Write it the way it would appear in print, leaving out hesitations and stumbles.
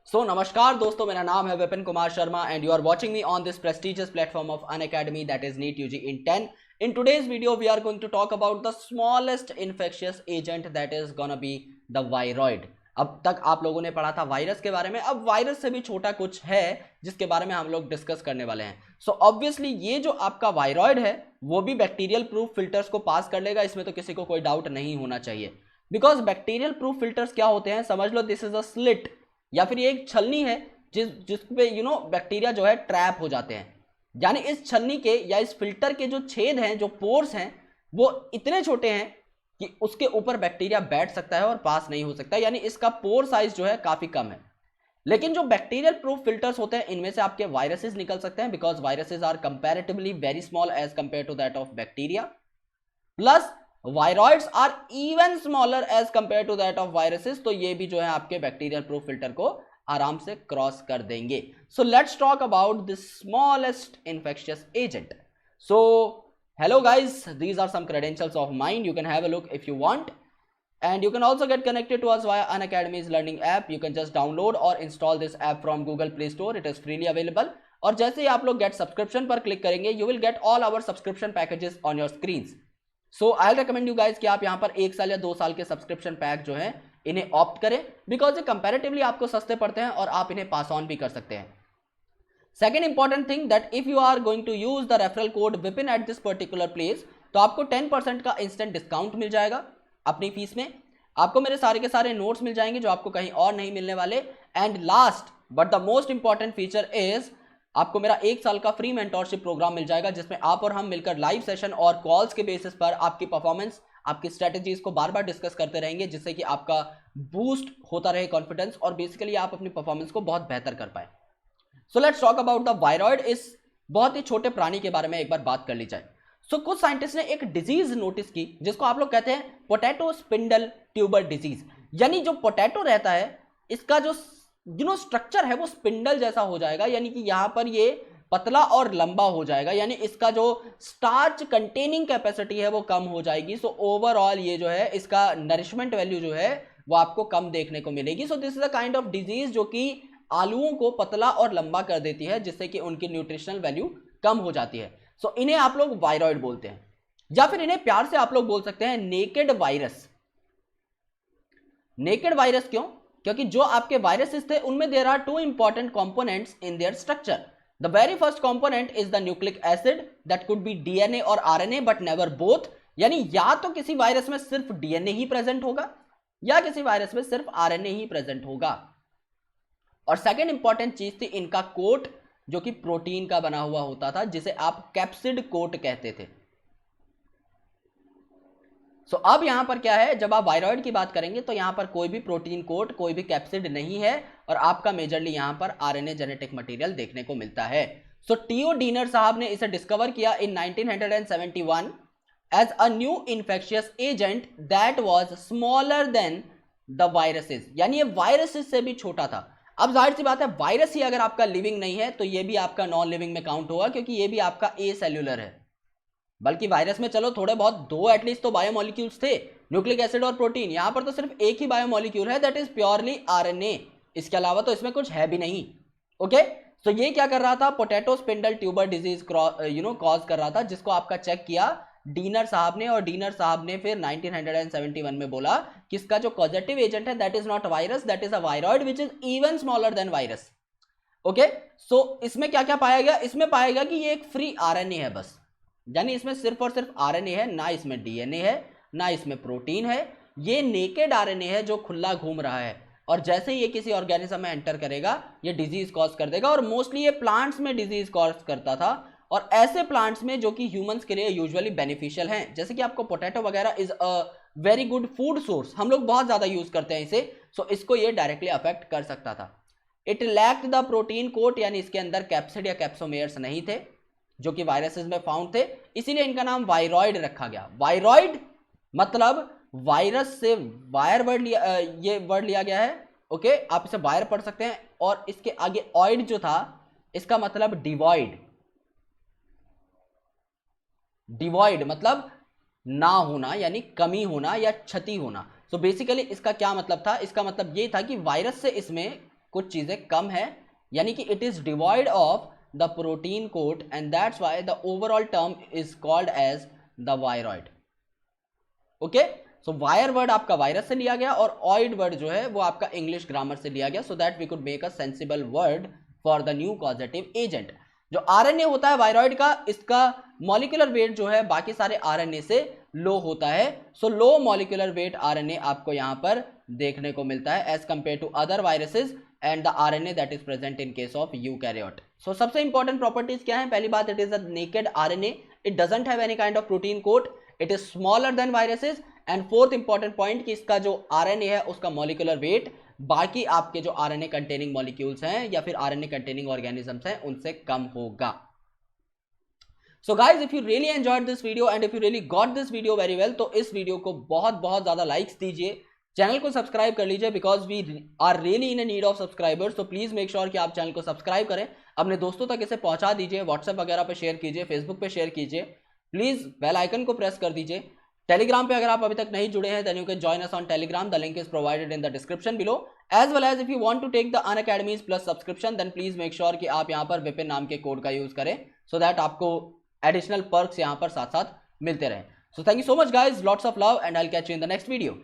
नमस्कार दोस्तों, मेरा नाम है Vipin Kumar Sharma and you are watching me on this prestigious platform of Unacademy, that is NEET UG in 10. In today's video we are going to talk about the smallest infectious agent, that is gonna be the viroid. अब तक आप लोगों ने पढ़ा था virus के बारे में, अब वायरस से भी छोटा कुछ है जिसके बारे में हम लोग डिस्कस करने वाले हैं. सो ऑब्वियसली ये जो आपका वायरॉइड है वो भी बैक्टीरियल प्रूफ फिल्टर्स को पास कर लेगा, इसमें तो किसी को कोई डाउट नहीं होना चाहिए. बिकॉज बैक्टीरियल प्रूफ फिल्टर्स क्या होते हैं समझ लो, दिस इज अ स्लिट या फिर ये एक छलनी है जिस पे बैक्टीरिया जो है ट्रैप हो जाते हैं. यानी इस छलनी के या इस फिल्टर के जो छेद हैं, जो पोर्स हैं, वो इतने छोटे हैं कि उसके ऊपर बैक्टीरिया बैठ सकता है और पास नहीं हो सकता. यानी इसका पोर साइज जो है काफी कम है. लेकिन जो बैक्टीरियल प्रूफ फिल्टर्स होते हैं इनमें से आपके वायरसेस निकल सकते हैं, because viruses are comparatively very small as compare to that of bacteria. Plus viroids are even smaller as compare to that of viruses. तो ये भी जो है आपके बैक्टीरियल प्रूफ फिल्टर को आराम से क्रॉस कर देंगे. So let's talk about the smallest infectious agent. So hello guys, these are some credentials of mine. You can have a look if you want, and you can also get connected to us via Unacademy's learning app. You can just download or install this app from Google Play Store. It is freely available. और जैसे ही आप लोग get subscription पर click करेंगे, you will get all our subscription packages on your screens. So I'll recommend you guys कि आप यहाँ पर 1 साल या 2 साल के subscription pack जो है इन्हें ऑप्ट करें, बिकॉज ये कंपैरेटिवली आपको सस्ते पड़ते हैं और आप इन्हें पास ऑन भी कर सकते हैं. Second important thing that if you are going to use the referral code Vipin at this particular place, तो आपको 10% का इंस्टेंट डिस्काउंट मिल जाएगा अपनी फीस में. आपको मेरे सारे के सारे नोट्स मिल जाएंगे जो आपको कहीं और नहीं मिलने वाले. And last but the most important feature is आपको मेरा 1 साल का फ्री मेंटोरशिप प्रोग्राम मिल जाएगा, जिसमें आप और हम मिलकर लाइव सेशन और कॉल्स के बेसिस पर आपकी परफॉर्मेंस, आपकी स्ट्रेटेजीज को बार बार डिस्कस करते रहेंगे, जिससे कि आपका बूस्ट होता रहे कॉन्फिडेंस और बेसिकली आप अपनी परफॉर्मेंस को बहुत बेहतर कर पाए. So let's talk about the viroid. इस बहुत ही छोटे प्राणी के बारे में एक बार बात कर ली जाए. सो कुछ साइंटिस्ट ने एक डिजीज नोटिस की जिसको आप लोग कहते हैं पोटैटो स्पिंडल ट्यूबर डिजीज. यानी जो पोटैटो रहता है इसका जो स्ट्रक्चर है वो स्पिंडल जैसा हो जाएगा, यानी कि यहां पर ये पतला और लंबा हो जाएगा, यानी इसका जो स्टार्च कंटेनिंग कैपेसिटी है वो कम हो जाएगी. सो ओवरऑल ये जो है इसका नरिशमेंट वैल्यू जो है वो आपको कम देखने को मिलेगी. So this is a kind of disease जो कि आलूओं को पतला और लंबा कर देती है, जिससे कि उनकी न्यूट्रिशनल वैल्यू कम हो जाती है. सो इन्हें आप लोग वायरॉइड बोलते हैं, या फिर इन्हें प्यार से आप लोग बोल सकते हैं नेकेड वायरस. नेकेड वायरस क्यों? क्योंकि जो आपके वायरसेस थे उनमें there are 2 important components in their structure. The very first component is the nucleic acid that could be DNA और आरएनए बट नेवर बोथ. यानी या तो किसी वायरस में सिर्फ डीएनए ही प्रेजेंट होगा या किसी वायरस में सिर्फ आरएनए ही प्रेजेंट होगा. और सेकेंड इंपॉर्टेंट चीज थी इनका कोट, जो कि प्रोटीन का बना हुआ होता था, जिसे आप कैप्सिड कोट कहते थे. सो अब यहां पर क्या है, जब आप वायरॉइड की बात करेंगे तो यहां पर कोई भी प्रोटीन कोट, कोई भी कैप्सिड नहीं है, और आपका मेजरली यहां पर आरएनए जेनेटिक मटेरियल देखने को मिलता है. सो टीओ डीनर साहब ने इसे डिस्कवर किया in 1971 as a new infectious agent that was smaller than the viruses. यानी ये वायरसेस से भी छोटा था. अब जाहिर सी बात है, वायरस ही अगर आपका लिविंग नहीं है तो ये भी आपका नॉन लिविंग में काउंट होगा, क्योंकि ये भी आपका ए सेल्यूलर है. बल्कि वायरस में चलो थोड़े बहुत 2 एटलीस्ट तो बायोमोलिक्यूल्स थे, न्यूक्लिक एसिड और प्रोटीन. यहां पर तो सिर्फ एक ही बायोमोलिक्यूल है, दैट इज प्योरली आरएनए. इसके अलावा तो इसमें कुछ है भी नहीं. ओके, तो ये क्या कर रहा था, potato spindle tuber disease cause कर रहा था, जिसको आपका चेक किया डीनर साहब ने. और डीनर साहब ने फिर 1971 में बोला कि इसका जो कॉजेटिव एजेंट है that is not virus, that is a viroid which is even smaller than virus. Okay, so इसमें क्या क्या पाया गया? इसमें पाया गया कि ये एक फ्री आरएनए है बस. यानी इसमें सिर्फ और सिर्फ आरएनए है, ना इसमें डीएनए है, ना इसमें प्रोटीन है. ये नेकेड आरएनए है जो खुला घूम रहा है, और जैसे ही ये किसी ऑर्गेनिज्म में एंटर करेगा ये डिजीज कॉज कर देगा. और मोस्टली ये प्लांट्स में डिजीज कॉज करता था, और ऐसे प्लांट्स में जो कि ह्यूमंस के लिए यूजुअली बेनिफिशियल हैं. जैसे कि आपको पोटैटो वगैरह is a very good food source, हम लोग बहुत ज्यादा यूज करते हैं इसे. सो इसको ये डायरेक्टली अफेक्ट कर सकता था. It lacked the protein coat, यानी इसके अंदर कैप्सिड या कैप्सोमेयर्स नहीं थे जो कि वायरसेस में फाउंड थे, इसीलिए इनका नाम वायरॉइड रखा गया. वायरॉइड मतलब वायरस से वायर वर्ड लिया, ये वर्ड लिया गया है. ओके, आप इसे वायर पढ़ सकते हैं. और इसके आगे ऑइड जो था इसका मतलब डिवॉइड. डिवॉइड मतलब ना होना, यानी कमी होना या क्षति होना. सो बेसिकली इसका क्या मतलब था? इसका मतलब ये था कि वायरस से इसमें कुछ चीजें कम है, यानी कि it is devoid of the protein coat and that's why the overall term is called as the viroid. Okay, so vir word आपका वायरस से लिया गया और ऑइड वर्ड जो है वो आपका इंग्लिश ग्रामर से लिया गया, so that we could make a sensible word for the new causative agent. जो आरएनए होता है वायरॉइड का, इसका मॉलिक्यूलर वेट जो है बाकी सारे आरएनए से लो होता है, so low molecular weight RNA आपको यहां पर देखने को मिलता है as compare to other viruses and the RNA that is present in case of eukaryote. So सबसे इंपॉर्टेंट प्रॉपर्टीज क्या है? पहली बात, it is a naked RNA, it doesn't have any kind of protein coat, it is smaller than viruses, and fourth important point कि इसका जो RNA है उसका मॉलिक्यूलर वेट बाकी आपके जो आरएनए कंटेनिंग मॉलिक्यूल्स हैं या फिर आरएनए कंटेनिंग ऑर्गेनिजम्स हैं उनसे कम होगा। So guys, if you really enjoyed this video and if you really got this video very well, तो इस वीडियो को बहुत ज्यादा लाइक्स दीजिए, चैनल को सब्सक्राइब कर लीजिए because we are really in need of subscribers. तो प्लीज मेक श्योर कि आप चैनल को सब्सक्राइब करें, अपने दोस्तों तक इसे पहुंचा दीजिए, व्हाट्सएप वगैरह पे शेयर कीजिए, फेसबुक पे शेयर कीजिए, प्लीज बेल आइकन को प्रेस कर दीजिए। टेलीग्राम पे अगर आप अभी तक नहीं जुड़े हैं then you can join us on Telegram, the link is provided in the description below, as well as if you want to take the Unacademy's plus subscription then please make sure कि आप यहां पर विपिन नाम के code का use करें so that आपको additional perks यहां पर साथ साथ मिलते रहे। So thank you so much guys, lots of love and I will catch you in the next video.